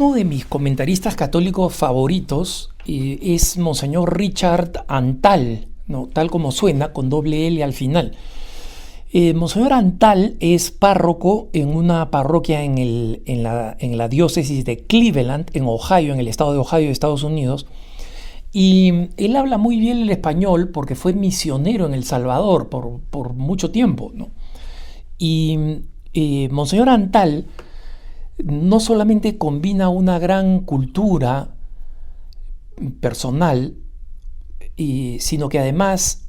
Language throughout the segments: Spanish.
Uno de mis comentaristas católicos favoritos es Monseñor Richard Antal, ¿no? Tal como suena, con doble L al final. Monseñor Antal es párroco en una parroquia en la diócesis de Cleveland, en Ohio, en el estado de Ohio, Estados Unidos. Y él habla muy bien el español porque fue misionero en El Salvador por mucho tiempo, ¿no? Y Monseñor Antal no solamente combina una gran cultura personal, sino que además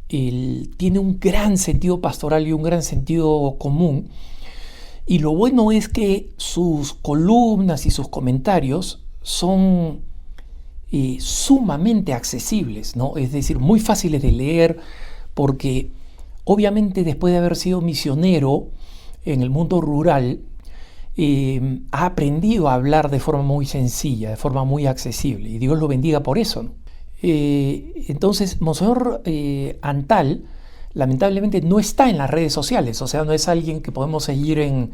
él tiene un gran sentido pastoral y un gran sentido común. Y lo bueno es que sus columnas y sus comentarios son sumamente accesibles, ¿no? Es decir, muy fáciles de leer, porque obviamente después de haber sido misionero en el mundo rural, ha aprendido a hablar de forma muy sencilla, de forma muy accesible, y Dios lo bendiga por eso, ¿no? Entonces, Monseñor Antal lamentablemente no está en las redes sociales, o sea, no es alguien que podemos seguir en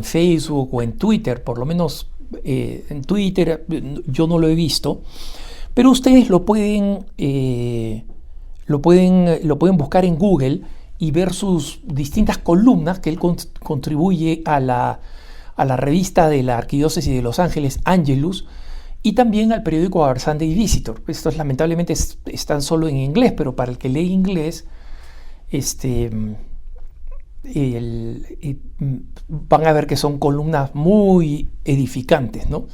Facebook o en Twitter, por lo menos en Twitter yo no lo he visto, pero ustedes lo pueden buscar en Google y ver sus distintas columnas que él contribuye a la revista de la Arquidiócesis de Los Ángeles, Angelus, y también al periódico Our Sunday Visitor. Estos lamentablemente están solo en inglés, pero para el que lee inglés, van a ver que son columnas muy edificantes, ¿no?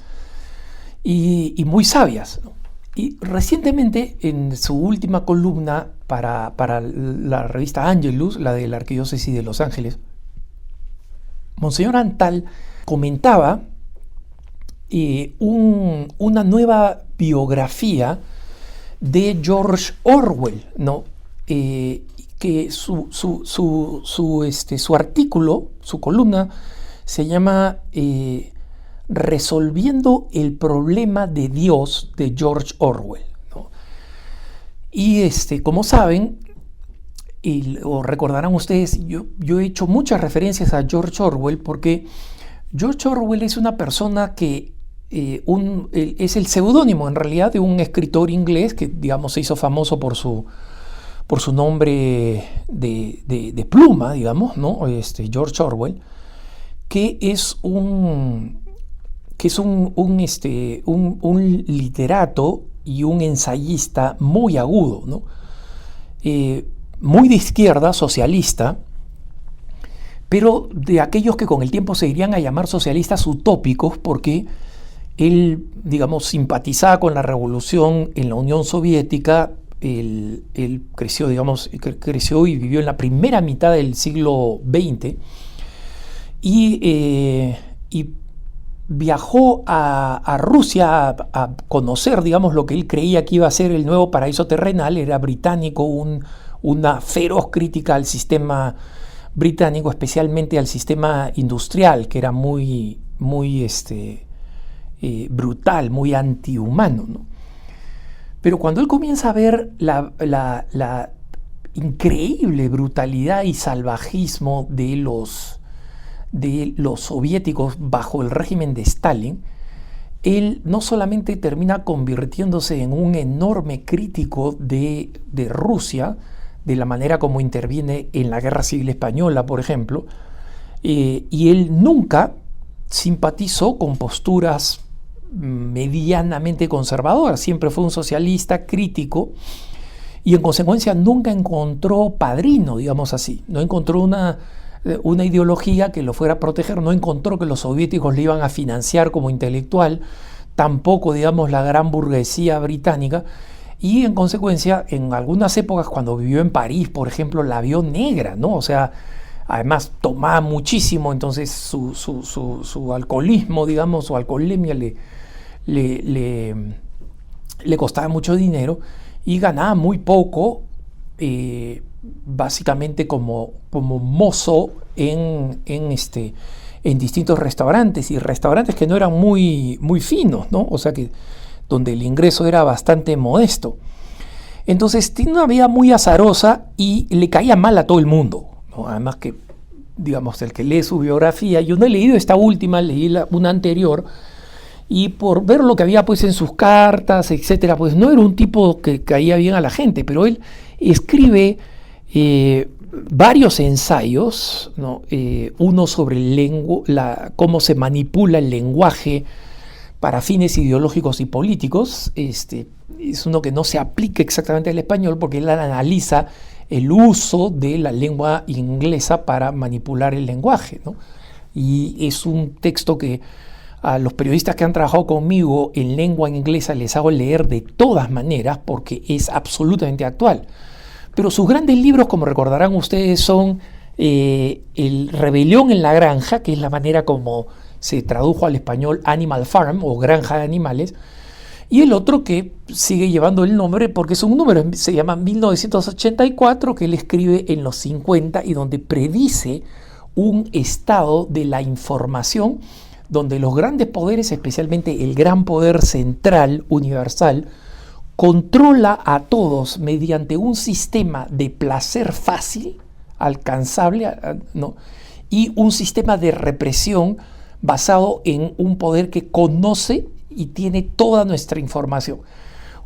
Y muy sabias, ¿no? Y recientemente, en su última columna para la revista Angelus, la de la Arquidiócesis de Los Ángeles, Monseñor Antal comentaba una nueva biografía de George Orwell, ¿no? Que su artículo, su columna, se llama Resolviendo el problema de Dios, de George Orwell, ¿no? Y como saben, o recordarán ustedes, yo he hecho muchas referencias a George Orwell porque George Orwell es una persona que es el seudónimo en realidad de un escritor inglés que, digamos, se hizo famoso por su nombre de pluma, digamos, ¿no? George Orwell, que es un literato y un ensayista muy agudo, ¿no? Muy de izquierda, socialista, pero de aquellos que con el tiempo se irían a llamar socialistas utópicos, porque él, digamos, simpatizaba con la revolución en la Unión Soviética. Él creció y vivió en la primera mitad del siglo XX y viajó a Rusia a conocer, digamos, lo que él creía que iba a ser el nuevo paraíso terrenal. Era británico, una feroz crítica al sistema británico, especialmente al sistema industrial, que era muy brutal, muy antihumano, ¿no? Pero cuando él comienza a ver la increíble brutalidad y salvajismo de los soviéticos bajo el régimen de Stalin, él no solamente termina convirtiéndose en un enorme crítico de Rusia, de la manera como interviene en la Guerra Civil Española, por ejemplo, y él nunca simpatizó con posturas medianamente conservadoras, siempre fue un socialista crítico y en consecuencia nunca encontró padrino, digamos así, no encontró una ideología que lo fuera a proteger, no encontró que los soviéticos le iban a financiar como intelectual, tampoco, digamos, la gran burguesía británica. Y en consecuencia, en algunas épocas, cuando vivió en París, por ejemplo, la vio negra, ¿no? O sea, además tomaba muchísimo, entonces su alcoholismo, digamos, su alcoholemia le costaba mucho dinero y ganaba muy poco, básicamente como mozo en distintos restaurantes, y restaurantes que no eran muy finos, ¿no? O sea que donde el ingreso era bastante modesto. Entonces tiene una vida muy azarosa y le caía mal a todo el mundo, ¿no? Además que, digamos, el que lee su biografía, yo no he leído esta última, leí una anterior, y por ver lo que había pues en sus cartas, etcétera, pues no era un tipo que caía bien a la gente, pero él escribe varios ensayos, ¿no? Uno sobre cómo se manipula el lenguaje para fines ideológicos y políticos. Es uno que no se aplica exactamente al español porque él analiza el uso de la lengua inglesa para manipular el lenguaje, ¿no? Y es un texto que a los periodistas que han trabajado conmigo en lengua inglesa les hago leer de todas maneras porque es absolutamente actual. Pero sus grandes libros, como recordarán ustedes, son El Rebelión en la Granja, que es la manera como se tradujo al español Animal Farm o Granja de Animales, y el otro que sigue llevando el nombre porque es un número, se llama 1984, que él escribe en los 50 y donde predice un estado de la información donde los grandes poderes, especialmente el gran poder central universal, controla a todos mediante un sistema de placer fácil, alcanzable, ¿no? Y un sistema de represión basado en un poder que conoce y tiene toda nuestra información.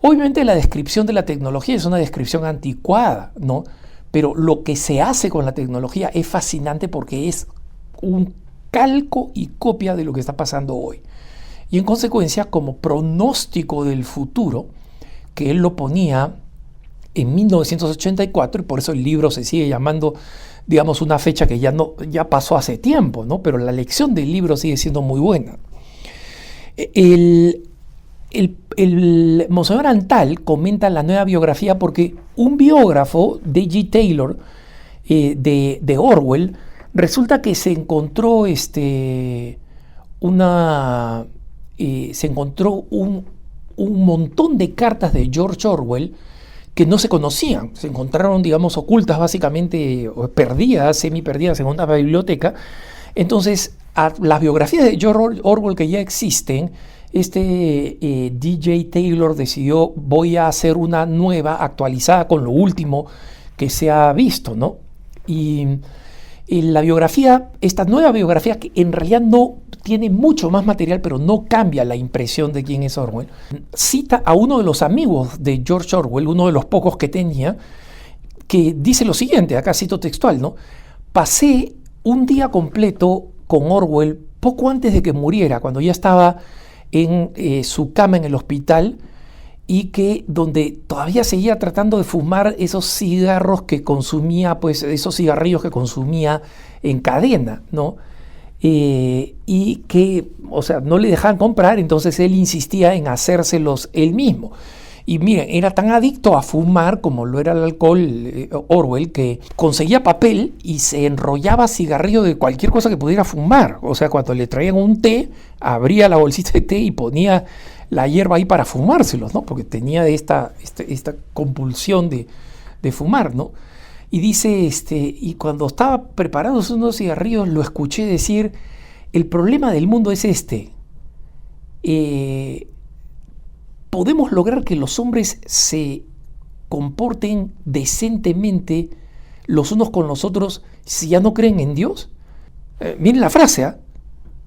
Obviamente la descripción de la tecnología es una descripción anticuada, ¿no? Pero lo que se hace con la tecnología es fascinante porque es un calco y copia de lo que está pasando hoy. Y en consecuencia, como pronóstico del futuro, que él lo ponía en 1984, y por eso el libro se sigue llamando, digamos, una fecha que ya pasó hace tiempo, ¿no? Pero la lección del libro sigue siendo muy buena. El Monseñor Antal comenta la nueva biografía porque un biógrafo, D.G. Taylor, de Orwell, resulta que se encontró un montón de cartas de George Orwell que no se conocían, se encontraron, digamos, ocultas básicamente, o perdidas, semi-perdidas en una biblioteca. Entonces, a las biografías de George Orwell que ya existen, D.J. Taylor decidió, voy a hacer una nueva, actualizada con lo último que se ha visto, ¿no? Y la biografía, esta nueva biografía, que en realidad no tiene mucho más material, pero no cambia la impresión de quién es Orwell, cita a uno de los amigos de George Orwell, uno de los pocos que tenía, que dice lo siguiente, acá cito textual, ¿no? Pasé un día completo con Orwell poco antes de que muriera, cuando ya estaba en su cama en el hospital, y que donde todavía seguía tratando de fumar esos cigarros que consumía, pues esos cigarrillos que consumía en cadena, ¿no? Y que, o sea, no le dejaban comprar, entonces él insistía en hacérselos él mismo. Y miren, era tan adicto a fumar como lo era el alcohol, Orwell, que conseguía papel y se enrollaba cigarrillo de cualquier cosa que pudiera fumar. O sea, cuando le traían un té, abría la bolsita de té y ponía la hierba ahí para fumárselos, ¿no? Porque tenía esta compulsión de fumar, ¿no? Y dice, y cuando estaba preparándose unos cigarrillos, lo escuché decir, el problema del mundo es podemos lograr que los hombres se comporten decentemente los unos con los otros si ya no creen en Dios. Miren la frase, ¿eh?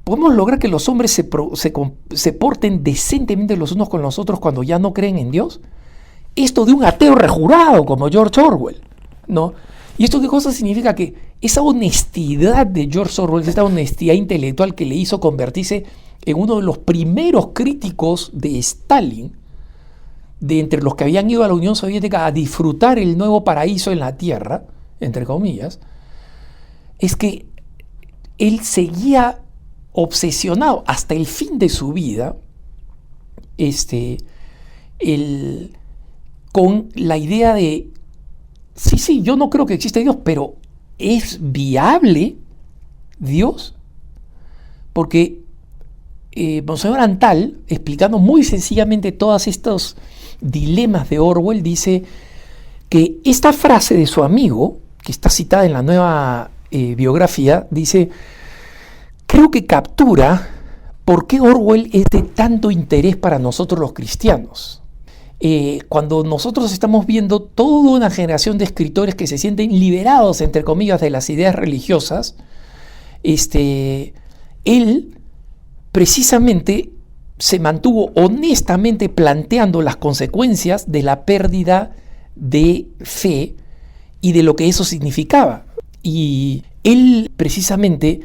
¿Podemos lograr que los hombres se porten decentemente los unos con los otros cuando ya no creen en Dios? Esto de un ateo rejurado como George Orwell, ¿no? ¿Y esto qué cosa significa? Que esa honestidad de George Orwell, esta honestidad intelectual que le hizo convertirse en uno de los primeros críticos de Stalin, de entre los que habían ido a la Unión Soviética a disfrutar el nuevo paraíso en la tierra, entre comillas, es que él seguía obsesionado hasta el fin de su vida con la idea de sí, yo no creo que exista Dios, pero ¿es viable Dios? Porque Monseñor Antal, explicando muy sencillamente todos estos dilemas de Orwell, dice que esta frase de su amigo, que está citada en la nueva biografía, dice: creo que captura por qué Orwell es de tanto interés para nosotros los cristianos. Cuando nosotros estamos viendo toda una generación de escritores que se sienten liberados, entre comillas, de las ideas religiosas, él precisamente se mantuvo honestamente planteando las consecuencias de la pérdida de fe y de lo que eso significaba. Y él precisamente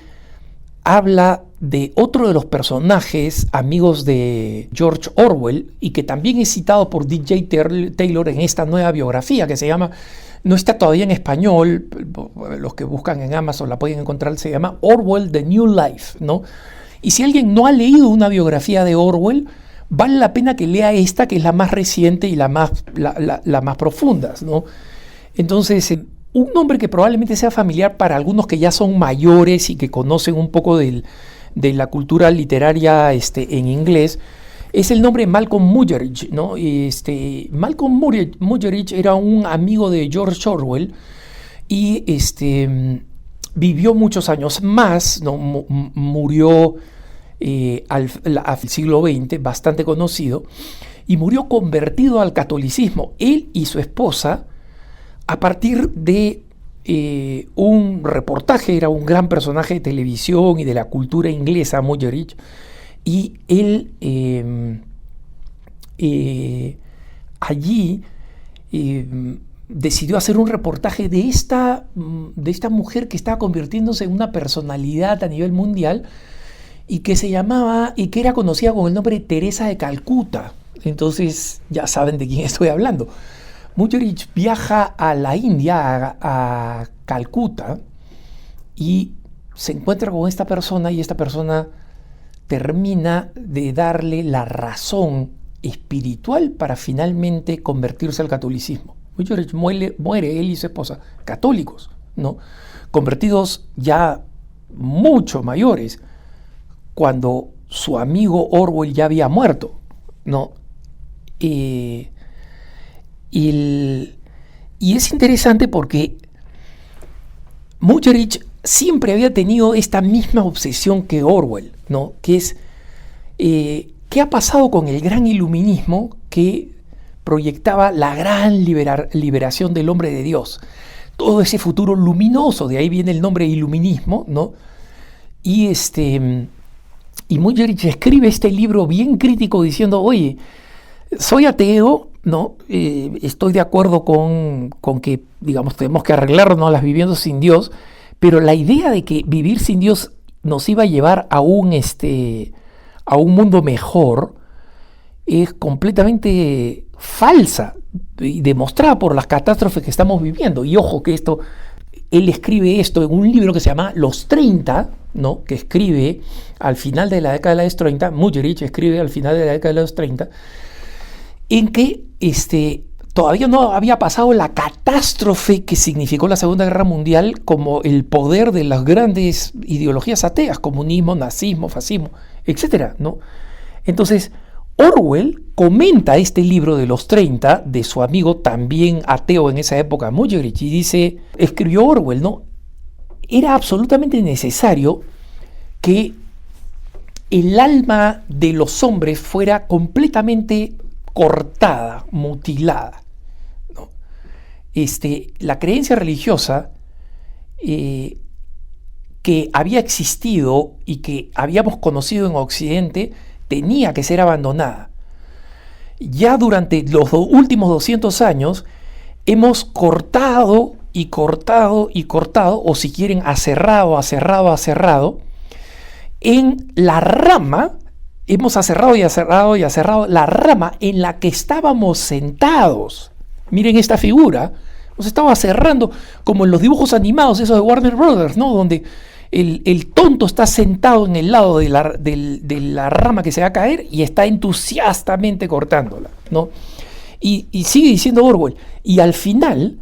habla de otro de los personajes amigos de George Orwell y que también es citado por DJ Taylor en esta nueva biografía que se llama, no está todavía en español, los que buscan en Amazon la pueden encontrar, se llama Orwell The New Life, ¿no? Y si alguien no ha leído una biografía de Orwell, vale la pena que lea esta, que es la más reciente y la más profunda, ¿no? Entonces, un nombre que probablemente sea familiar para algunos que ya son mayores y que conocen un poco de la cultura literaria en inglés, es el nombre Malcolm Muggeridge, ¿no? Malcolm Muggeridge era un amigo de George Orwell y vivió muchos años más, ¿no? Murió al siglo XX, bastante conocido, y murió convertido al catolicismo, él y su esposa, a partir de un reportaje. Era un gran personaje de televisión y de la cultura inglesa, Muggeridge, y él allí decidió hacer un reportaje de esta mujer que estaba convirtiéndose en una personalidad a nivel mundial y que se llamaba y que era conocida con el nombre de Teresa de Calcuta. Entonces ya saben de quién estoy hablando. Muggeridge viaja a la India, a Calcuta, y se encuentra con esta persona y esta persona termina de darle la razón espiritual para finalmente convertirse al catolicismo. Muggeridge muere él y su esposa, católicos, ¿no? Convertidos ya mucho mayores, cuando su amigo Orwell ya había muerto, ¿no? Y es interesante porque Muggeridge siempre había tenido esta misma obsesión que Orwell, ¿no? Que es, ¿qué ha pasado con el gran iluminismo que proyectaba la gran liberación del hombre de Dios? Todo ese futuro luminoso, de ahí viene el nombre iluminismo, ¿no? Y Muggeridge escribe este libro bien crítico diciendo, oye, soy ateo, ¿no? Estoy de acuerdo con que, digamos, tenemos que arreglarnos viviendo sin Dios, pero la idea de que vivir sin Dios nos iba a llevar a un mundo mejor es completamente falsa y demostrada por las catástrofes que estamos viviendo. Y ojo que él escribe esto en un libro que se llama Los 30, ¿no? Que escribe al final de la década de los 30, Muggeridge escribe al final de la década de los 30, en que todavía no había pasado la catástrofe que significó la Segunda Guerra Mundial como el poder de las grandes ideologías ateas, comunismo, nazismo, fascismo, etcétera, ¿no? Entonces, Orwell comenta este libro de los 30 de su amigo también ateo en esa época, Muggeridge, y dice, escribió Orwell, ¿no? Era absolutamente necesario que el alma de los hombres fuera completamente cortada, mutilada, ¿no? La creencia religiosa que había existido y que habíamos conocido en Occidente tenía que ser abandonada. Ya durante los últimos 200 años hemos cortado y cortado y cortado, o si quieren aserrado en la rama. Hemos aserrado y aserrado y aserrado la rama en la que estábamos sentados. Miren esta figura. Nos estaba aserrando como en los dibujos animados, esos de Warner Brothers, ¿no? Donde el tonto está sentado en el lado de la rama que se va a caer y está entusiastamente cortándola, ¿no? Y sigue diciendo Orwell. Y al final,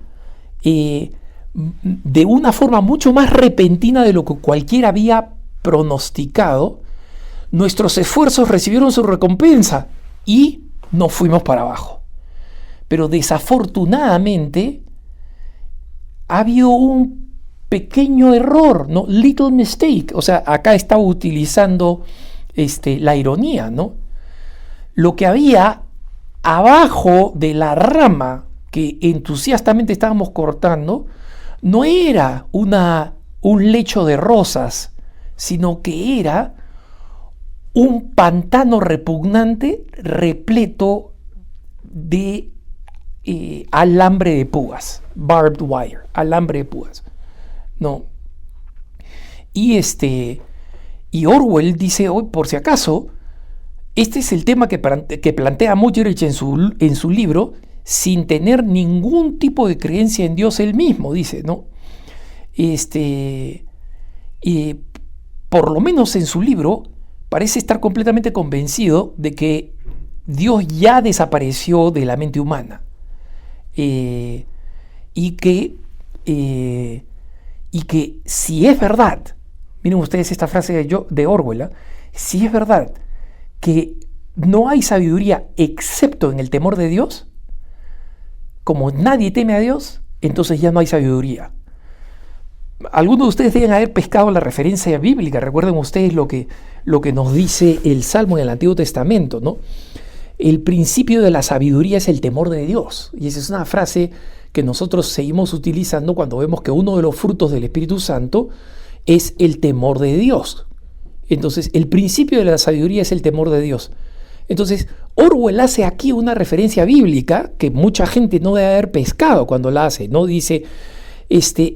de una forma mucho más repentina de lo que cualquiera había pronosticado, nuestros esfuerzos recibieron su recompensa y nos fuimos para abajo. Pero desafortunadamente ha habido un pequeño error, ¿no? Little mistake. O sea, acá estaba utilizando la ironía, ¿no? Lo que había abajo de la rama que entusiastamente estábamos cortando no era un lecho de rosas, sino que era un pantano repugnante repleto de alambre de púas, barbed wire, alambre de púas, ¿no? Y Orwell dice, hoy por si acaso, este es el tema que plantea Muggeridge en su libro, sin tener ningún tipo de creencia en Dios él mismo, dice, ¿no? Por lo menos en su libro, parece estar completamente convencido de que Dios ya desapareció de la mente humana. Y que si es verdad, miren ustedes esta frase de Orwell, si es verdad que no hay sabiduría excepto en el temor de Dios, como nadie teme a Dios, entonces ya no hay sabiduría. Algunos de ustedes deben haber pescado la referencia bíblica. Recuerden ustedes lo que nos dice el Salmo en el Antiguo Testamento, ¿no? El principio de la sabiduría es el temor de Dios. Y esa es una frase que nosotros seguimos utilizando cuando vemos que uno de los frutos del Espíritu Santo es el temor de Dios. Entonces, el principio de la sabiduría es el temor de Dios. Entonces, Orwell hace aquí una referencia bíblica que mucha gente no debe haber pescado cuando la hace, ¿no? Dice,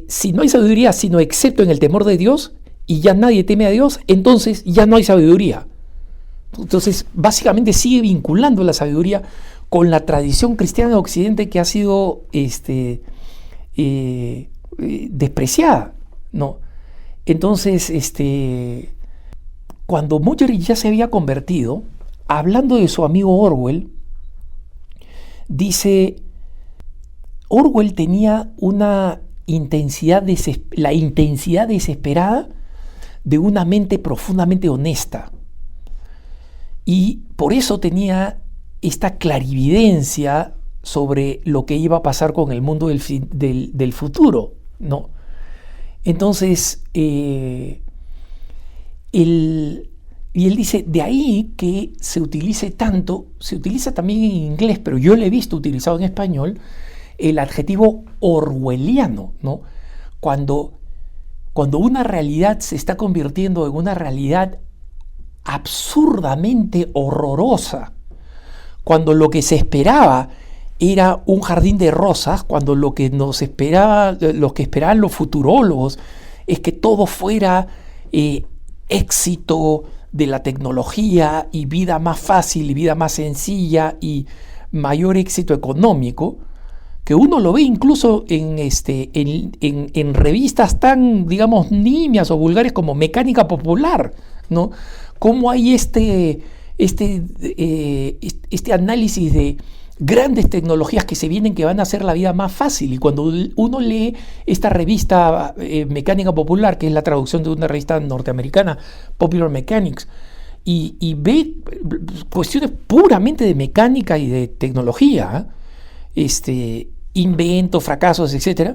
si no hay sabiduría sino excepto en el temor de Dios y ya nadie teme a Dios, entonces ya no hay sabiduría. Entonces, básicamente sigue vinculando la sabiduría con la tradición cristiana de Occidente que ha sido despreciada, ¿no? Entonces, cuando Muggeridge ya se había convertido, hablando de su amigo Orwell, dice, Orwell tenía la intensidad desesperada de una mente profundamente honesta. Y por eso tenía esta clarividencia sobre lo que iba a pasar con el mundo del futuro, ¿no? Entonces, y él dice, de ahí que se utiliza también en inglés, pero yo lo he visto utilizado en español, el adjetivo orwelliano, ¿no? Cuando una realidad se está convirtiendo en una realidad absurdamente horrorosa, cuando lo que se esperaba era un jardín de rosas, cuando lo que esperaban los futurólogos es que todo fuera éxito de la tecnología y vida más fácil y vida más sencilla y mayor éxito económico, que uno lo ve incluso en revistas tan, digamos, nimias o vulgares como Mecánica Popular, ¿no? Cómo hay este análisis de grandes tecnologías que se vienen que van a hacer la vida más fácil. Y cuando uno lee esta revista Mecánica Popular, que es la traducción de una revista norteamericana, Popular Mechanics, y ve cuestiones puramente de mecánica y de tecnología, inventos, fracasos, etcétera.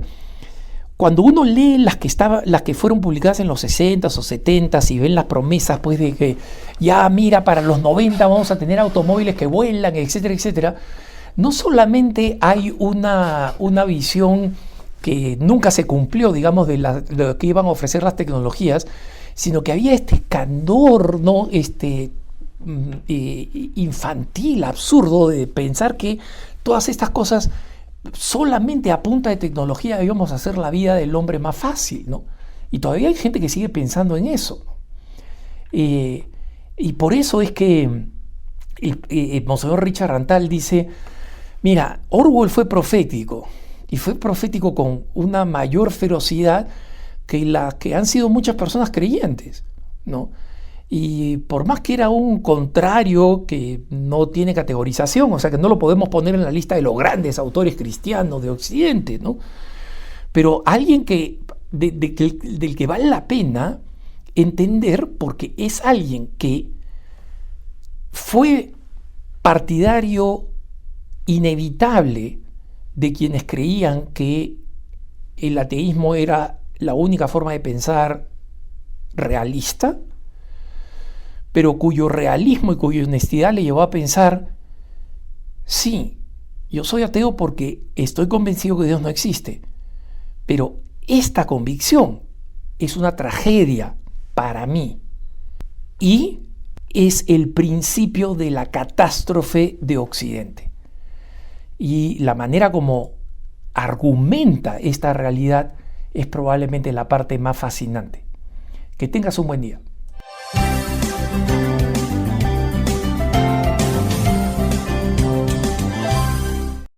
Cuando uno lee las que fueron publicadas en los 60s o 70s y ven las promesas, pues, de que ya, mira, para los 90 vamos a tener automóviles que vuelan, etcétera, etcétera, no solamente hay una visión que nunca se cumplió, digamos, de lo que iban a ofrecer las tecnologías, sino que había este candor, ¿no? Infantil, absurdo, de pensar que todas estas cosas solamente a punta de tecnología íbamos a hacer la vida del hombre más fácil, ¿no? Y todavía hay gente que sigue pensando en eso, ¿no? Y por eso es que Monseñor Richard Rantal dice, mira, Orwell fue profético, y fue profético con una mayor ferocidad que la que han sido muchas personas creyentes, ¿no? Y por más que era un contrario que no tiene categorización, o sea que no lo podemos poner en la lista de los grandes autores cristianos de Occidente, ¿no? Pero alguien del que vale la pena entender, porque es alguien que fue partidario inevitable de quienes creían que el ateísmo era la única forma de pensar realista, pero cuyo realismo y cuya honestidad le llevó a pensar, sí, yo soy ateo porque estoy convencido que Dios no existe, pero esta convicción es una tragedia para mí y es el principio de la catástrofe de Occidente. Y la manera como argumenta esta realidad es probablemente la parte más fascinante. Que tengas un buen día.